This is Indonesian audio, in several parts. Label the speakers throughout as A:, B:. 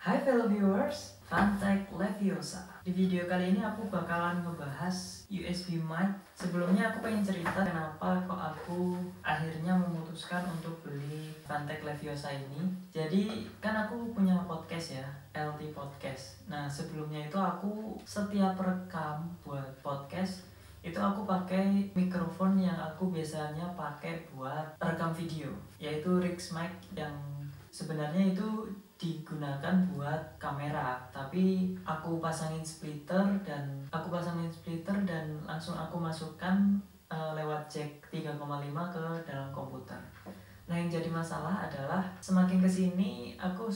A: Hai fellow viewers, Fantech Leviosa. Di video kali ini aku bakalan ngebahas USB mic. Sebelumnya aku pengen cerita kenapa kok aku akhirnya memutuskan untuk beli Fantech Leviosa ini. Jadi kan aku punya podcast ya, LT Podcast. Nah sebelumnya itu aku setiap rekam buat podcast itu aku pakai mikrofon yang aku biasanya pakai buat rekam video, yaitu Rix Mic yang sebenarnya itu digunakan buat kamera, tapi aku pasangin splitter dan langsung aku masukkan lewat jack 3,5 ke dalam komputer. Nah yang jadi masalah adalah semakin kesini aku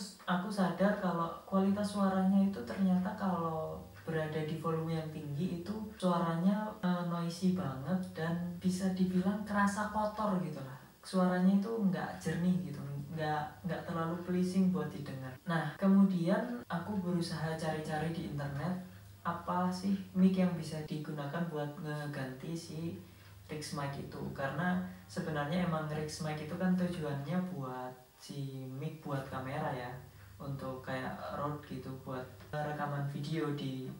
A: sadar kalau kualitas suaranya itu ternyata kalau berada di volume yang tinggi itu suaranya noisy banget dan bisa dibilang kerasa kotor gitu lah. Suaranya itu nggak jernih gitu, nggak terlalu pleasing buat didengar. Nah kemudian aku berusaha cari-cari di internet apa sih mic yang bisa digunakan buat ngeganti si Rix mic itu, karena sebenarnya emang Rix mic itu kan tujuannya buat si mic buat kamera ya, untuk kayak Rode gitu buat rekaman video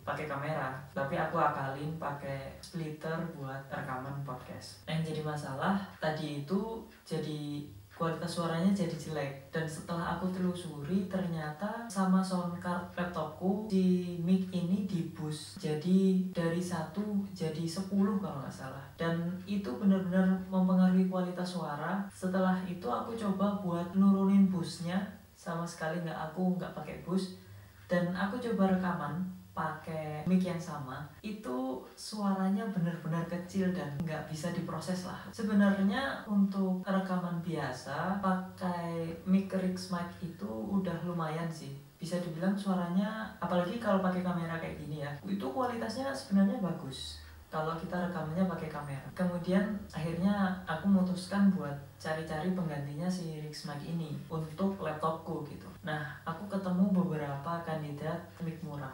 A: pakai kamera, tapi aku akalin pakai splitter buat rekaman podcast. Yang jadi masalah tadi itu jadi kualitas suaranya jadi jelek, dan setelah aku telusuri ternyata sama sound card laptopku si mic ini di boost jadi dari 1 jadi 10 kalau nggak salah, dan itu benar-benar mempengaruhi kualitas suara. Setelah itu aku coba buat nurunin boostnya, sama sekali aku nggak pakai boost, dan aku coba rekaman pakai mic yang sama, itu suaranya benar-benar kecil dan nggak bisa diproses lah. Sebenarnya untuk rekaman biasa pakai mic Rix mic itu udah lumayan sih, bisa dibilang suaranya, apalagi kalau pakai kamera kayak gini ya, itu kualitasnya sebenarnya bagus kalau kita rekamannya pakai kamera. Kemudian akhirnya aku memutuskan buat cari-cari penggantinya si Rix mic ini untuk laptopku gitu. Nah aku ketemu beberapa kandidat mic murah.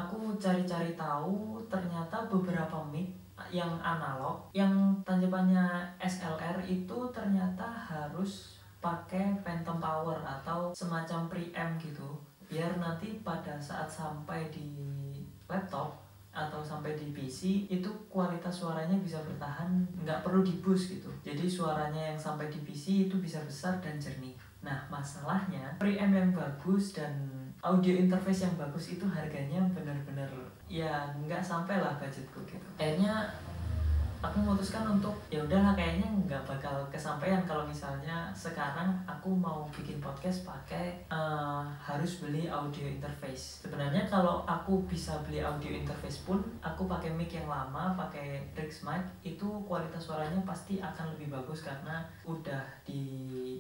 A: Aku cari-cari tahu ternyata beberapa mic yang analog yang tanjakannya SLR itu ternyata harus pakai phantom power atau semacam preamp gitu, biar nanti pada saat sampai di laptop atau sampai di PC itu kualitas suaranya bisa bertahan, nggak perlu di boost gitu. Jadi suaranya yang sampai di PC itu bisa besar dan jernih. Nah masalahnya preamp yang bagus dan audio interface yang bagus itu harganya benar-benar ya nggak sampai lah budgetku gitu. Akhirnya aku memutuskan untuk ya udahlah, kayaknya nggak bakal kesampaian kalau misalnya sekarang aku mau bikin podcast pakai harus beli audio interface. Sebenarnya kalau aku bisa beli audio interface pun aku pakai mic yang lama, pakai Rix mic, itu kualitas suaranya pasti akan lebih bagus karena udah di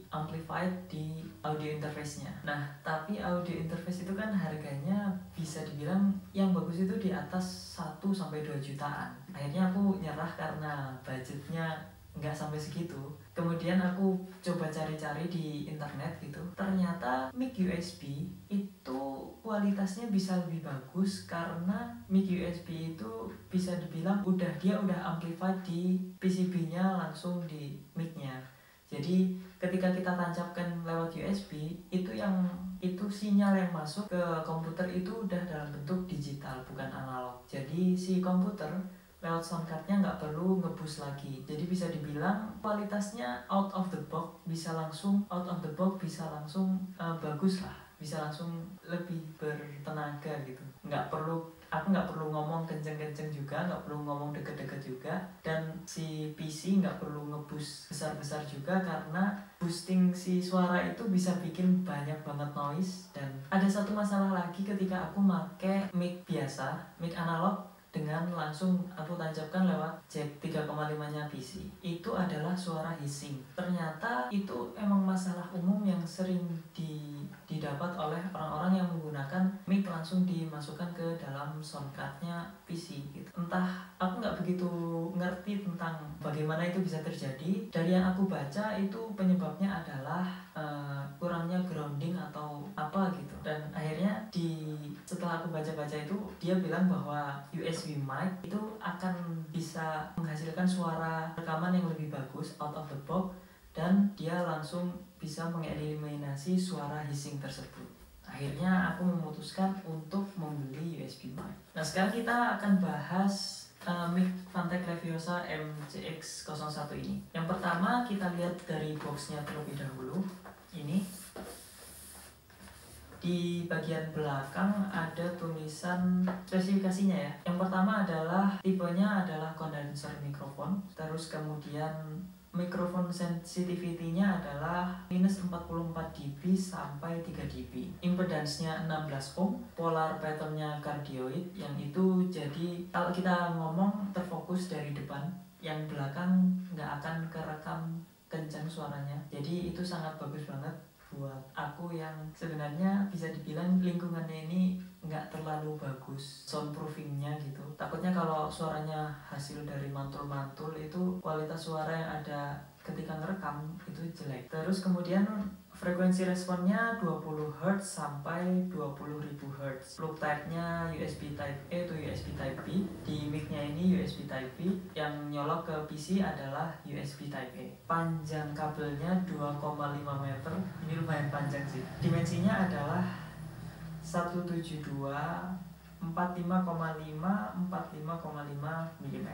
A: amplified di audio interface-nya. Nah tapi audio interface itu kan harganya bisa dibilang yang bagus itu di atas 1-2 jutaan. Akhirnya aku nyerah karena budgetnya nggak sampai segitu. Kemudian aku coba cari-cari di internet gitu, ternyata mic USB itu kualitasnya bisa lebih bagus karena mic USB itu bisa dibilang udah amplified di PCB-nya langsung di mic-nya. Jadi ketika kita tancapkan lewat USB itu sinyal yang masuk ke komputer itu udah dalam bentuk digital, bukan analog. Jadi si komputer lewat soundcardnya nggak perlu ngeboost lagi, jadi bisa dibilang kualitasnya out of the box bisa langsung bagus lah, bisa langsung lebih bertenaga gitu. Aku nggak perlu ngomong kenceng-kenceng juga, nggak perlu ngomong deket-deket juga, dan si PC nggak perlu ngeboost besar-besar juga karena boosting si suara itu bisa bikin banyak banget noise. Dan ada satu masalah lagi ketika aku pakai mic biasa, mic analog dengan langsung aku tancapkan lewat jack 3,5 nya PC, itu adalah suara hissing. Ternyata itu emang masalah umum yang sering didapat oleh orang-orang yang menggunakan mic langsung dimasukkan ke dalam soundcardnya PC gitu. Entah, aku nggak begitu ngerti tentang bagaimana itu bisa terjadi. Dari yang aku baca itu penyebabnya adalah kurangnya grounding atau apa gitu. Dan akhirnya setelah aku baca-baca itu dia bilang bahwa USB mic itu akan bisa menghasilkan suara rekaman yang lebih bagus out of the box, dan dia langsung bisa mengeliminasi suara hissing tersebut. Akhirnya aku memutuskan untuk membeli USB mic. Nah sekarang kita akan bahas mic Phanteks Leviosa MCX01 ini. Yang pertama kita lihat dari boxnya terlebih dahulu. Ini di bagian belakang ada tulisan spesifikasinya ya. Yang pertama adalah tipenya adalah condenser mikrofon. Terus kemudian mikrofon sensitivity-nya adalah minus 44 dB sampai 3 dB. Impedance-nya 16 ohm. Polar pattern-nya cardioid, yang itu jadi kalau kita ngomong terfokus dari depan, yang belakang nggak akan kerekam kencang suaranya. Jadi itu sangat bagus banget buat aku yang sebenarnya bisa dibilang lingkungannya ini nggak terlalu bagus soundproofingnya gitu. Takutnya kalau suaranya hasil dari mantul-mantul itu kualitas suara yang ada ketika ngerekam itu jelek. Terus kemudian frekuensi responnya 20 Hz sampai 20.000 Hz. Plug type-nya USB Type A atau USB Type B. Di mic-nya ini USB Type B. Yang nyolok ke PC adalah USB Type A. Panjang kabelnya 2,5 meter. Ini lumayan panjang sih. Dimensinya adalah 172 45,5 45,5 mm.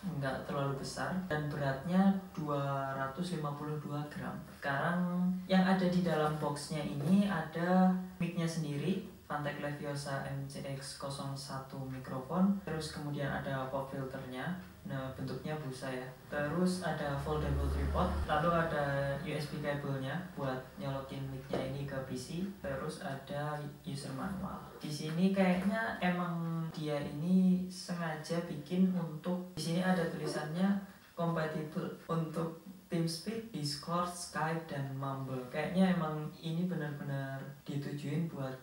A: Enggak terlalu besar dan beratnya 252 gram. Sekarang yang ada di dalam boxnya ini ada mic-nya sendiri, Phanteks Leviosa MCX01 mikrofon. Terus kemudian ada pop filternya. Nah, bentuknya busa ya. Terus ada foldable tripod, lalu ada USB kabelnya buat nyolokin mic-nya ini ke PC. Terus ada user manual. Di sini kayaknya emang dia ini sengaja bikin untuk, di sini ada tulisannya compatible untuk TeamSpeak, Discord, Skype, dan Mumble. Kayaknya emang ini benar-benar ditujuin buat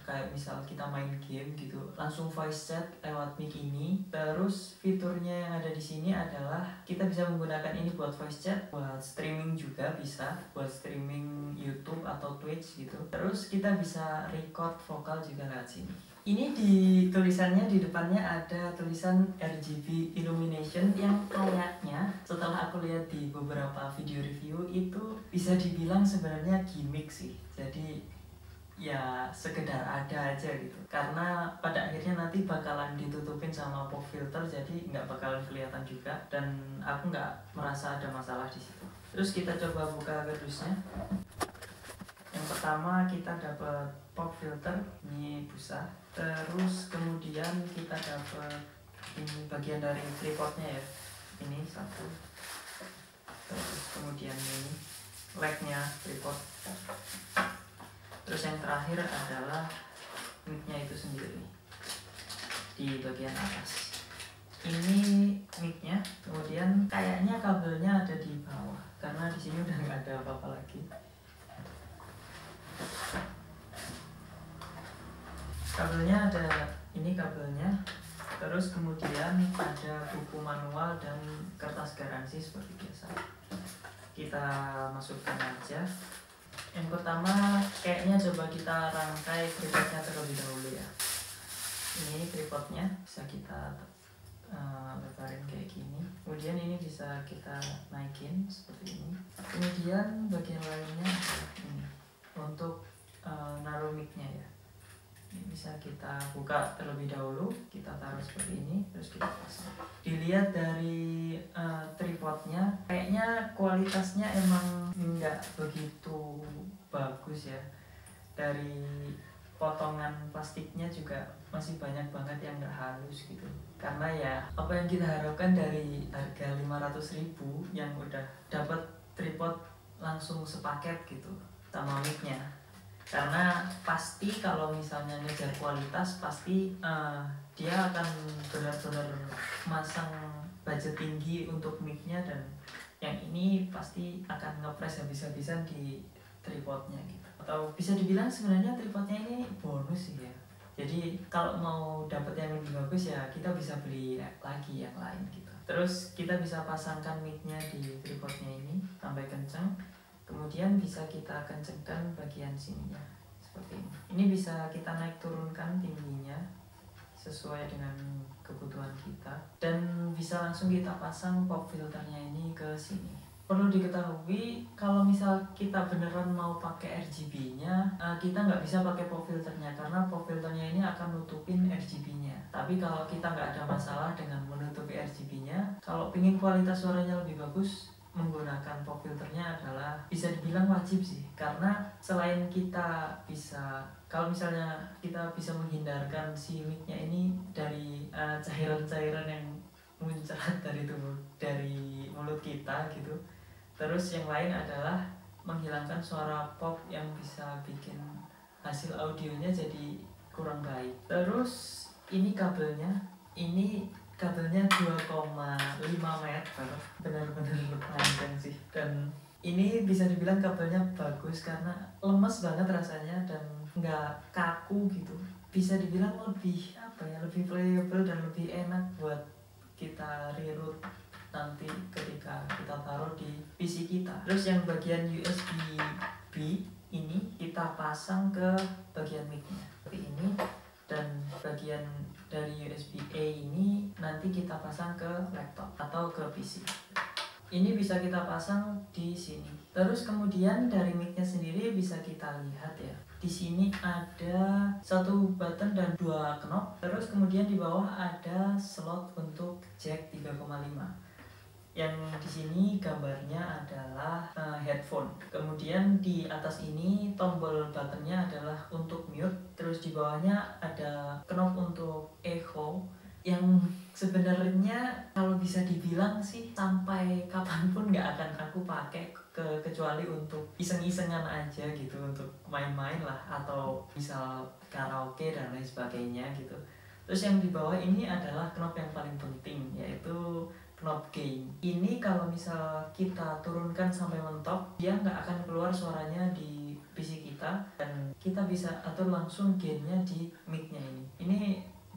A: kayak misal kita main game gitu, langsung voice chat lewat mic ini. Terus fiturnya yang ada di sini adalah kita bisa menggunakan ini buat voice chat, buat streaming juga bisa, buat streaming YouTube atau Twitch gitu. Terus kita bisa record vokal juga lewat sini. Ini di tulisannya di depannya ada tulisan RGB illumination yang kayaknya setelah aku lihat di beberapa video review itu bisa dibilang sebenarnya gimmick sih. Jadi ya sekedar ada aja gitu, karena pada akhirnya nanti bakalan ditutupin sama pop filter, jadi nggak bakalan kelihatan juga, dan aku nggak merasa ada masalah di situ. Terus kita coba buka kardusnya. Yang pertama kita dapat pop filter, ini busa. Terus kemudian kita dapat ini bagian dari tripodnya ya, ini satu. Terus kemudian ini legnya tripod. Terus yang terakhir adalah mic-nya itu sendiri di bagian atas. Ini mic-nya, kemudian kayaknya kabelnya ada di bawah karena di sini udah nggak ada apa-apa lagi. Kabelnya ada, ini kabelnya. Terus kemudian ada buku manual dan kertas garansi seperti biasa. Kita masukkan aja. Yang pertama kayaknya coba kita rangkai tripodnya terlebih dahulu ya. Ini tripodnya bisa kita lebarin kayak gini. Kemudian ini bisa kita naikin seperti ini. Kemudian bagian lainnya ini untuk naruh mic-nya ya. Ini bisa kita buka terlebih dahulu, kita taruh seperti ini, terus kita pasang. Dilihat dari tripodnya, kayaknya kualitasnya emang nggak begitu bagus ya. Dari potongan plastiknya juga masih banyak banget yang nggak halus gitu. Karena ya apa yang kita harapkan dari harga 500.000 yang udah dapat tripod langsung sepaket gitu sama mic-nya. Karena pasti kalau misalnya ngejar kualitas pasti dia akan benar-benar masang budget tinggi untuk mic-nya, dan yang ini pasti akan ngepres habis-habisan di tripodnya gitu. Atau bisa dibilang sebenarnya tripodnya ini bonus sih ya. Jadi kalau mau dapet yang lebih bagus ya kita bisa beli lagi yang lain gitu. Terus kita bisa pasangkan mic-nya di tripodnya ini sampai kencang. Kemudian bisa kita kencengkan bagian sininya seperti ini. Ini bisa kita naik turunkan tingginya sesuai dengan kebutuhan kita, dan bisa langsung kita pasang pop filternya ini ke sini. Perlu diketahui kalau misal kita beneran mau pakai RGB-nya, kita nggak bisa pakai pop filternya karena pop filternya ini akan nutupin RGB-nya. Tapi kalau kita nggak ada masalah dengan menutupi RGB-nya, kalau pingin kualitas suaranya lebih bagus, menggunakan pop filternya adalah bisa dibilang wajib sih. Karena selain kita bisa, kalau misalnya kita bisa menghindarkan si mic-nya ini dari cairan-cairan yang muncrat dari mulut kita gitu. Terus yang lain adalah menghilangkan suara pop yang bisa bikin hasil audionya jadi kurang baik. Terus ini kabelnya 2,5 meter, benar-benar panjang sih. Dan ini bisa dibilang kabelnya bagus karena lemes banget rasanya dan nggak kaku gitu. Bisa dibilang lebih lebih playable dan lebih enak buat kita reroute nanti ketika kita taruh di PC kita. Terus yang bagian USB B ini kita pasang ke bagian mic-nya seperti ini, dan bagian dari USB A ini nanti kita pasang ke laptop atau ke PC. Ini bisa kita pasang di sini. Terus kemudian dari mic-nya sendiri bisa kita lihat ya. Di sini ada satu button dan 2 knob. Terus kemudian di bawah ada slot untuk jack 3,5. Yang di sini gambarnya adalah headphone. Kemudian di atas ini tombol buttonnya adalah untuk mute. Terus di bawahnya ada knob untuk echo yang sebenarnya kalau bisa dibilang sih sampai kapanpun nggak akan aku pakai kecuali untuk iseng-isengan aja gitu, untuk main-main lah atau misal karaoke dan lain sebagainya gitu. Terus yang di bawah ini adalah knob yang paling penting, yaitu knob gain. Ini kalau misal kita turunkan sampai mentok, dia nggak akan keluar suaranya di PC kita, dan kita bisa atur langsung gainnya di mic-nya ini. Ini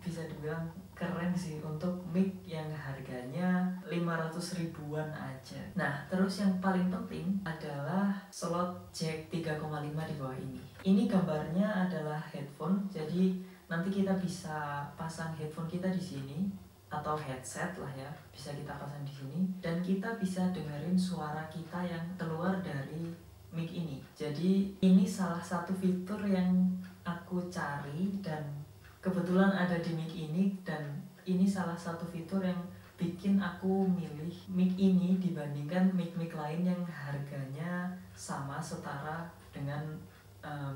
A: bisa dibilang keren sih untuk mic yang harganya 500 ribuan aja. Nah, terus yang paling penting adalah slot jack 3,5 di bawah ini. Ini gambarnya adalah headphone, jadi nanti kita bisa pasang headphone kita di sini atau headset lah ya, bisa kita pasang di sini dan kita bisa dengerin suara kita yang keluar dari mic ini. Jadi ini salah satu fitur yang aku cari dan kebetulan ada di mic ini, dan ini salah satu fitur yang bikin aku milih mic ini dibandingkan mic-mic lain yang harganya sama setara dengan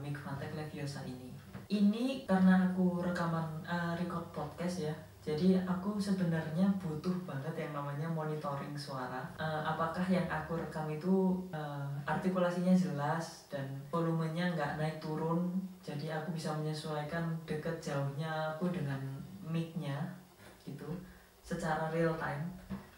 A: mic Fantek Leviosa ini. Ini karena aku record podcast ya. Jadi aku sebenarnya butuh banget yang namanya monitoring suara. Apakah yang aku rekam itu artikulasinya jelas dan volumenya nggak naik turun. Jadi aku bisa menyesuaikan deket jauhnya aku dengan mic-nya gitu secara real time.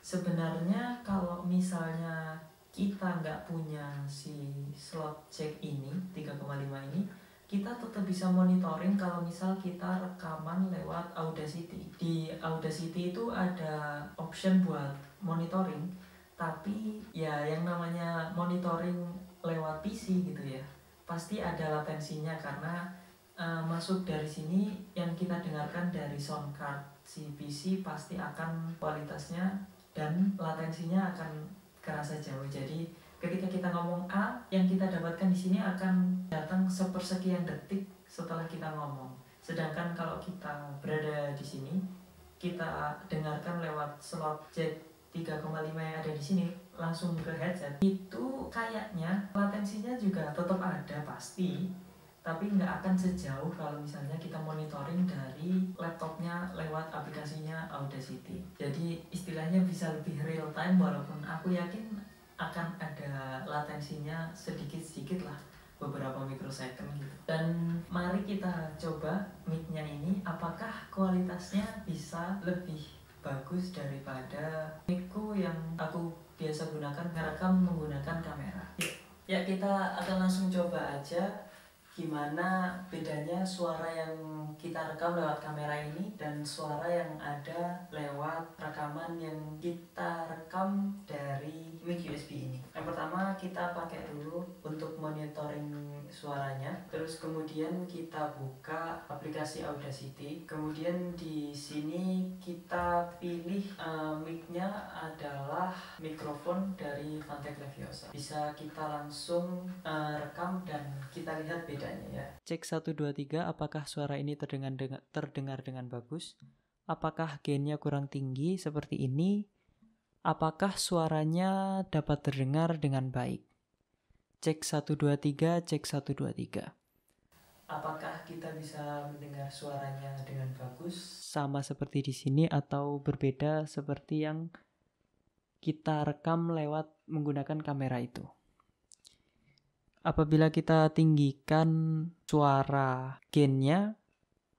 A: Sebenarnya kalau misalnya kita nggak punya si slot jack ini 3,5 ini, kita tetap bisa monitoring kalau misal kita rekaman lewat Audacity. Di Audacity itu ada option buat monitoring, tapi ya yang namanya monitoring lewat PC gitu ya, pasti ada latensinya karena masuk dari sini yang kita dengarkan dari sound card si PC pasti akan kualitasnya dan latensinya akan kerasa jauh. Jadi ketika kita ngomong A, yang kita dapatkan di sini akan datang sepersekian detik setelah kita ngomong. Sedangkan kalau kita berada di sini, kita dengarkan lewat slot jack 3,5 yang ada di sini langsung ke headset, itu kayaknya latensinya juga tetap ada pasti, tapi nggak akan sejauh kalau misalnya kita monitoring dari laptopnya lewat aplikasinya Audacity. Jadi istilahnya bisa lebih real time, walaupun aku yakin akan ada latensinya sedikit-sedikit lah, beberapa mikrosecond gitu. Dan mari kita coba mic-nya ini apakah kualitasnya bisa lebih bagus daripada mic-ku yang aku biasa gunakan ngerekam menggunakan kamera. Ya kita akan langsung coba aja gimana bedanya suara yang kita rekam lewat kamera ini dan suara yang ada lewat rekaman yang kita rekam dari mic USB ini. Yang pertama kita pakai dulu untuk monitoring suaranya, terus kemudian kita buka aplikasi Audacity. Kemudian di sini kita pilih mic-nya adalah mikrofon dari Fantech Leviosa. Bisa kita langsung rekam dan kita lihat bedanya ya. Cek 1 2 3, apakah suara ini terdengar dengan bagus? Apakah gainnya kurang tinggi seperti ini? Apakah suaranya dapat terdengar dengan baik? Cek 1 2 3, cek 1 2 3. Apakah kita bisa mendengar suaranya dengan bagus? Sama seperti di sini atau berbeda seperti yang kita rekam lewat menggunakan kamera itu. Apabila kita tinggikan suara gainnya,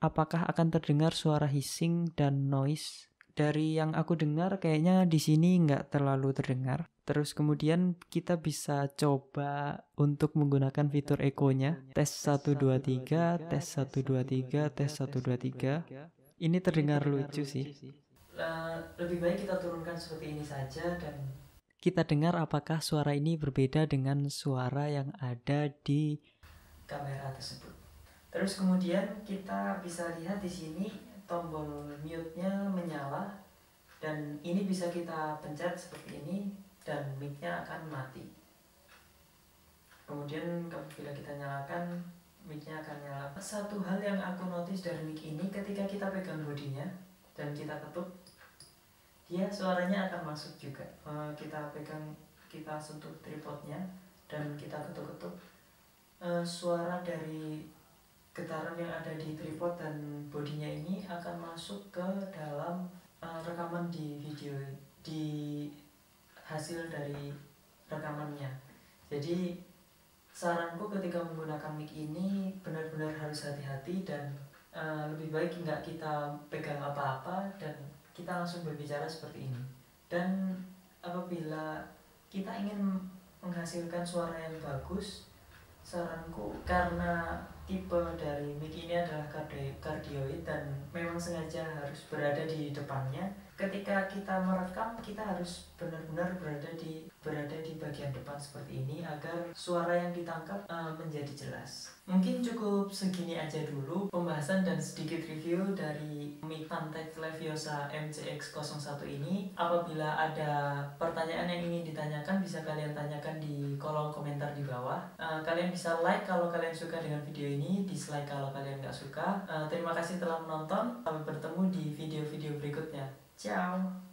A: apakah akan terdengar suara hissing dan noise? Dari yang aku dengar kayaknya di sini nggak terlalu terdengar. Terus kemudian kita bisa coba untuk menggunakan fitur echo-nya. Tes 1 2 3, tes 1 2 3, tes 1 2 3. Ini terdengar lucu sih. Lebih baik kita turunkan seperti ini saja dan kita dengar apakah suara ini berbeda dengan suara yang ada di kamera tersebut. Terus kemudian kita bisa lihat di sini tombol mute-nya menyala dan ini bisa kita pencet seperti ini dan mic-nya akan mati. Kemudian bila kita nyalakan, mic-nya akan nyala. Satu hal yang aku notice dari mic ini, ketika kita pegang bodinya dan kita ketuk, dia suaranya akan masuk juga. Kita sentuh tripodnya dan kita ketuk-ketuk, suara dari getaran yang ada di tripod dan bodinya ini akan masuk ke dalam rekaman di video, di hasil dari rekamannya. Jadi saranku ketika menggunakan mic ini benar-benar harus hati-hati dan lebih baik nggak kita pegang apa-apa dan kita langsung berbicara seperti ini. Dan apabila kita ingin menghasilkan suara yang bagus, saranku, karena tipe dari mic ini adalah cardioid dan memang sengaja harus berada di depannya. Ketika kita merekam, kita harus benar-benar berada di bagian depan seperti ini agar suara yang ditangkap menjadi jelas. Mungkin cukup segini aja dulu pembahasan dan sedikit review dari mic Fantech Leviosa MCX01 ini. Apabila ada pertanyaan yang ingin ditanyakan, bisa kalian tanyakan di kolom komentar di bawah. Kalian bisa like kalau kalian suka dengan video ini, dislike kalau kalian nggak suka. Terima kasih telah menonton. Sampai bertemu di video-video berikutnya. Ciao!